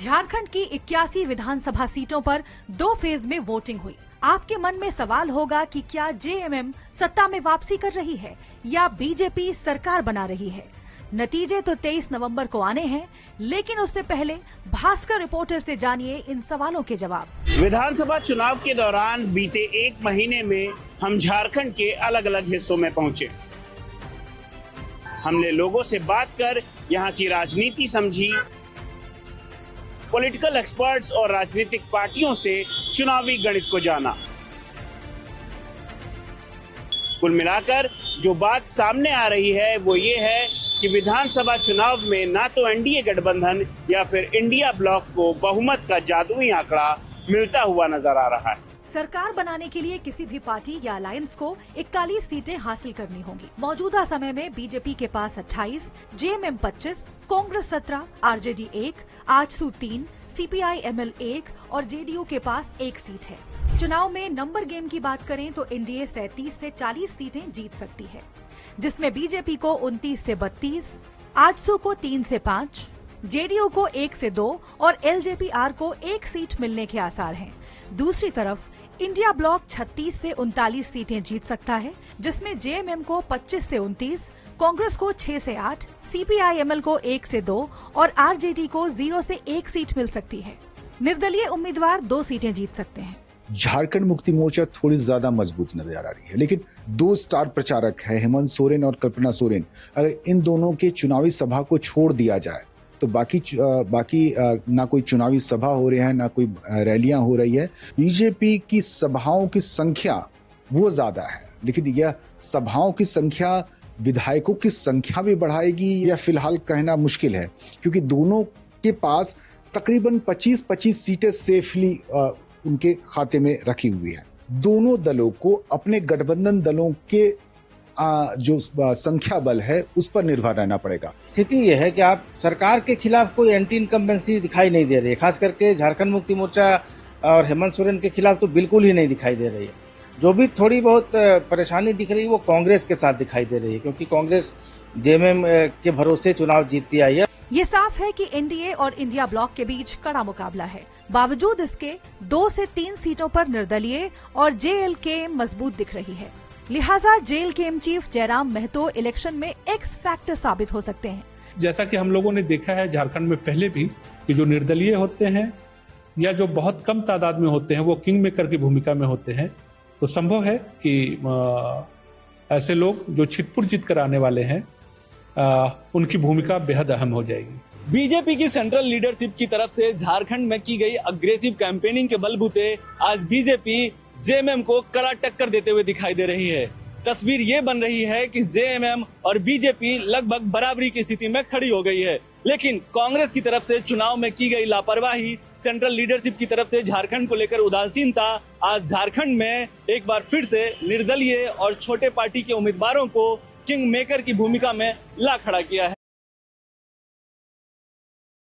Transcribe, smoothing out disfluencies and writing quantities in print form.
झारखंड की 81 विधानसभा सीटों पर 2 फेज में वोटिंग हुई। आपके मन में सवाल होगा कि क्या जेएमएम सत्ता में वापसी कर रही है या बीजेपी सरकार बना रही है। नतीजे तो 23 नवंबर को आने हैं, लेकिन उससे पहले भास्कर रिपोर्टर से जानिए इन सवालों के जवाब। विधानसभा चुनाव के दौरान बीते 1 महीने में हम झारखंड के अलग अलग हिस्सों में पहुंचे। हमने लोगों से बात कर यहाँ की राजनीति समझी, पॉलिटिकल एक्सपर्ट्स और राजनीतिक पार्टियों से चुनावी गणित को जाना। कुल मिलाकर जो बात सामने आ रही है वो ये है कि विधानसभा चुनाव में ना तो एनडीए गठबंधन या फिर इंडिया ब्लॉक को बहुमत का जादुई आंकड़ा मिलता हुआ नजर आ रहा है। सरकार बनाने के लिए किसी भी पार्टी या अलायंस को 41 सीटें हासिल करनी होंगी। मौजूदा समय में बीजेपी के पास 28, JMM 25, Congress 17, RJD 1, AJSU 3, CPI-ML 1 और जेडीयू के पास 1 सीट है। चुनाव में नंबर गेम की बात करें तो एनडीए 37 से 40 सीटें जीत सकती है, जिसमें बीजेपी को 29 से 32, आजसू को 3 से 5, जेडीयू को 1 से 2 और एलजेपी-आर को 1 सीट मिलने के आसार हैं। दूसरी तरफ इंडिया ब्लॉक 36 से 39 सीटें जीत सकता है, जिसमें जेएमएम को 25 से 29, कांग्रेस को 6 से 8, सीपीआई-एमएल को 1 से 2 और आरजेडी को 0 से 1 सीट मिल सकती है। निर्दलीय उम्मीदवार 2 सीटें जीत सकते हैं। झारखंड मुक्ति मोर्चा थोड़ी ज्यादा मजबूत नजर आ रही है, लेकिन 2 स्टार प्रचारक है हेमंत सोरेन और कल्पना सोरेन। अगर इन दोनों के चुनावी सभा को छोड़ दिया जाए तो बाकी ना कोई चुनावी सभा हो रही है, ना कोई रैलियां हो रही है। बीजेपी की सभाओं की संख्या वो ज्यादा है, लेकिन यह सभाओं की संख्या विधायकों की संख्या भी बढ़ाएगी या फिलहाल कहना मुश्किल है, क्योंकि दोनों के पास तकरीबन 25-25 सीटें सेफली उनके खाते में रखी हुई है। दोनों दलों को अपने गठबंधन दलों के जो संख्या बल है उस पर निर्भर रहना पड़ेगा। स्थिति यह है कि आप सरकार के खिलाफ कोई एंटी इनकम्बेंसी दिखाई नहीं दे रही है, खास करके झारखंड मुक्ति मोर्चा और हेमंत सोरेन के खिलाफ तो बिल्कुल ही नहीं दिखाई दे रही है। जो भी थोड़ी बहुत परेशानी दिख रही है वो कांग्रेस के साथ दिखाई दे रही है, क्योंकि कांग्रेस जेएमएम के भरोसे चुनाव जीतती आई है। ये साफ है कि एनडीए और इंडिया ब्लॉक के बीच कड़ा मुकाबला है। बावजूद इसके 2 से 3 सीटों पर निर्दलीय और जेएलके मजबूत दिख रही है। लिहाजा जेएलके चीफ जयराम महतो इलेक्शन में एक्स फैक्टर साबित हो सकते हैं। जैसा कि हम लोगों ने देखा है झारखंड में पहले भी कि जो निर्दलीय होते हैं या जो बहुत कम तादाद में होते हैं वो किंग मेकर की भूमिका में होते हैं, तो संभव है कि ऐसे लोग जो छिटपुट जीत कर आने वाले हैं उनकी भूमिका बेहद अहम हो जाएगी। बीजेपी की सेंट्रल लीडरशिप की तरफ से झारखंड में की गई अग्रेसिव कैंपेनिंग के बलबूते आज बीजेपी जेएमएम को कड़ा टक्कर देते हुए दिखाई दे रही है। तस्वीर ये बन रही है कि जेएमएम और बीजेपी लगभग बराबरी की स्थिति में खड़ी हो गई है, लेकिन कांग्रेस की तरफ से चुनाव में की गई लापरवाही, सेंट्रल लीडरशिप की तरफ से झारखंड को लेकर उदासीनता आज झारखंड में एक बार फिर से निर्दलीय और छोटे पार्टी के उम्मीदवारों को किंग मेकर की भूमिका में ला खड़ा किया